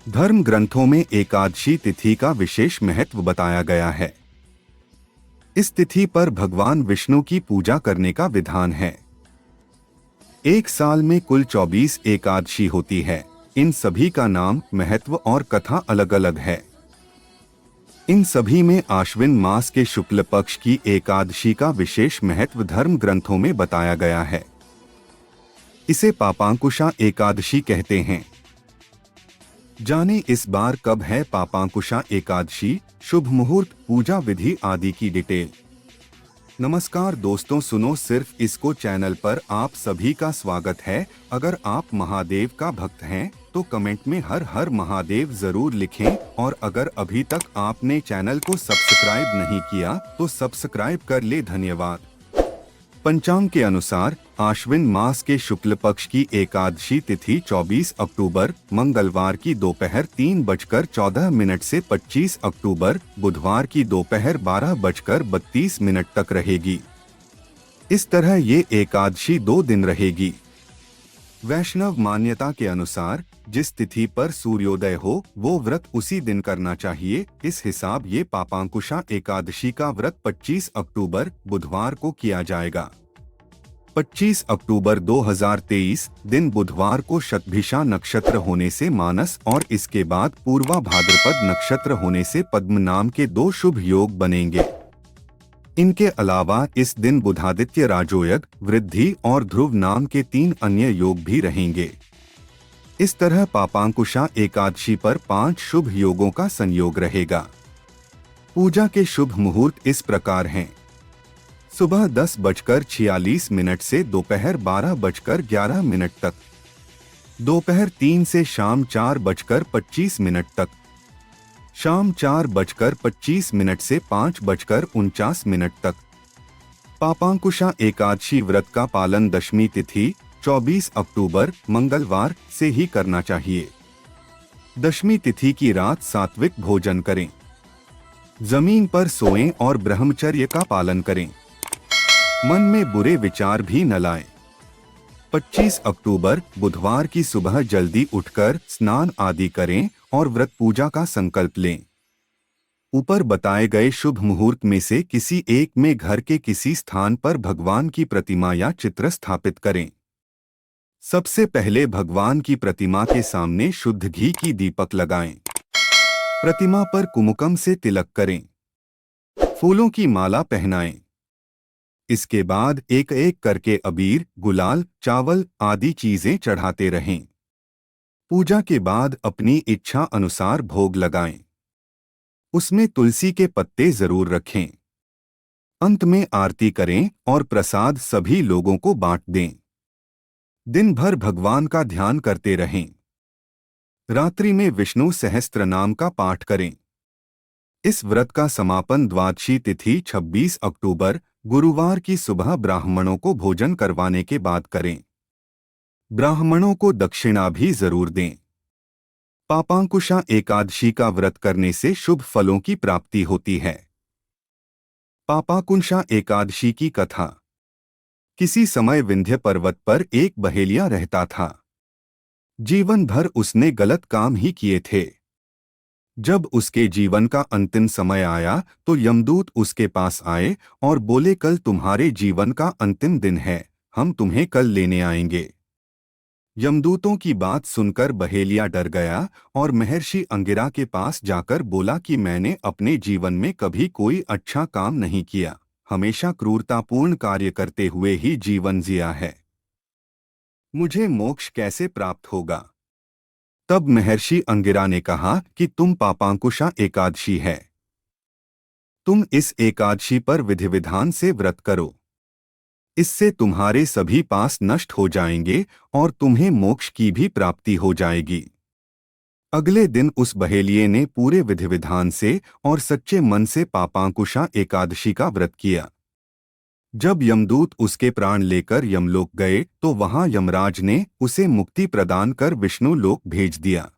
धर्म ग्रंथों में एकादशी तिथि का विशेष महत्व बताया गया है। इस तिथि पर भगवान विष्णु की पूजा करने का विधान है। एक साल में कुल 24 एकादशी होती है। इन सभी का नाम, महत्व और कथा अलग अलग है। इन सभी में आश्विन मास के शुक्ल पक्ष की एकादशी का विशेष महत्व धर्म ग्रंथों में बताया गया है। इसे पापांकुशा एकादशी कहते हैं। जाने इस बार कब है पापांकुशा एकादशी, शुभ मुहूर्त, पूजा विधि आदि की डिटेल। नमस्कार दोस्तों, सुनो सिर्फ इसको चैनल पर आप सभी का स्वागत है। अगर आप महादेव का भक्त हैं तो कमेंट में हर हर महादेव जरूर लिखें, और अगर अभी तक आपने चैनल को सब्सक्राइब नहीं किया तो सब्सक्राइब कर ले। धन्यवाद। पंचांग के अनुसार आश्विन मास के शुक्ल पक्ष की एकादशी तिथि 24 अक्टूबर मंगलवार की दोपहर 3:14 से 25 अक्टूबर बुधवार की दोपहर 12:32 तक रहेगी। इस तरह ये एकादशी 2 दिन रहेगी। वैष्णव मान्यता के अनुसार जिस तिथि पर सूर्योदय हो वो व्रत उसी दिन करना चाहिए। इस हिसाब ये पापांकुशा एकादशी का व्रत 25 अक्टूबर बुधवार को किया जाएगा। 25 अक्टूबर 2023 दिन बुधवार को शतभिषा नक्षत्र होने से मानस और इसके बाद पूर्वा भाद्रपद नक्षत्र होने से पद्म नाम के 2 शुभ योग बनेंगे। इनके अलावा इस दिन बुधादित्य राजोयोग, वृद्धि और ध्रुव नाम के 3 अन्य योग भी रहेंगे। इस तरह पापांकुशा एकादशी पर 5 शुभ योगों का संयोग रहेगा। पूजा के शुभ मुहूर्त इस प्रकार हैं। सुबह 10:46 से दोपहर 12:11 तक, दोपहर 3 से शाम 4:25 तक, शाम 4:25 से 5:49 तक। पापांकुशा एकादशी व्रत का पालन दशमी तिथि 24 अक्टूबर मंगलवार से ही करना चाहिए। दशमी तिथि की रात सात्विक भोजन करें, जमीन पर सोएं और ब्रह्मचर्य का पालन करें। मन में बुरे विचार भी न लाएं। 25 अक्टूबर बुधवार की सुबह जल्दी उठकर स्नान आदि करें और व्रत पूजा का संकल्प लें। ऊपर बताए गए शुभ मुहूर्त में से किसी एक में घर के किसी स्थान पर भगवान की प्रतिमा या चित्र स्थापित करें। सबसे पहले भगवान की प्रतिमा के सामने शुद्ध घी की दीपक लगाएं। प्रतिमा पर कुमकुम से तिलक करें। फूलों की माला पहनाएं। इसके बाद एक एक करके अबीर, गुलाल, चावल आदि चीजें चढ़ाते रहें। पूजा के बाद अपनी इच्छा अनुसार भोग लगाएं। उसमें तुलसी के पत्ते जरूर रखें। अंत में आरती करें और प्रसाद सभी लोगों को बांट दें। दिन भर भगवान का ध्यान करते रहें। रात्रि में विष्णु सहस्त्र नाम का पाठ करें। इस व्रत का समापन द्वादशी तिथि 26 अक्टूबर गुरुवार की सुबह ब्राह्मणों को भोजन करवाने के बाद करें। ब्राह्मणों को दक्षिणा भी जरूर दें। पापांकुशा एकादशी का व्रत करने से शुभ फलों की प्राप्ति होती है। पापांकुशा एकादशी की कथा। किसी समय विंध्य पर्वत पर एक बहेलिया रहता था। जीवन भर उसने गलत काम ही किए थे। जब उसके जीवन का अंतिम समय आया तो यमदूत उसके पास आए और बोले, कल तुम्हारे जीवन का अंतिम दिन है, हम तुम्हें कल लेने आएंगे। यमदूतों की बात सुनकर बहेलिया डर गया और महर्षि अंगिरा के पास जाकर बोला कि मैंने अपने जीवन में कभी कोई अच्छा काम नहीं किया, हमेशा क्रूरतापूर्ण कार्य करते हुए ही जीवन जिया है। मुझे मोक्ष कैसे प्राप्त होगा? तब महर्षि अंगिरा ने कहा कि तुम पापांकुशा एकादशी है। तुम इस एकादशी पर विधि विधान से व्रत करो। इससे तुम्हारे सभी पास नष्ट हो जाएंगे और तुम्हें मोक्ष की भी प्राप्ति हो जाएगी। अगले दिन उस बहेलिये ने पूरे विधि विधान से और सच्चे मन से पापांकुशा एकादशी का व्रत किया। जब यमदूत उसके प्राण लेकर यमलोक गए तो वहां यमराज ने उसे मुक्ति प्रदान कर विष्णु लोक भेज दिया।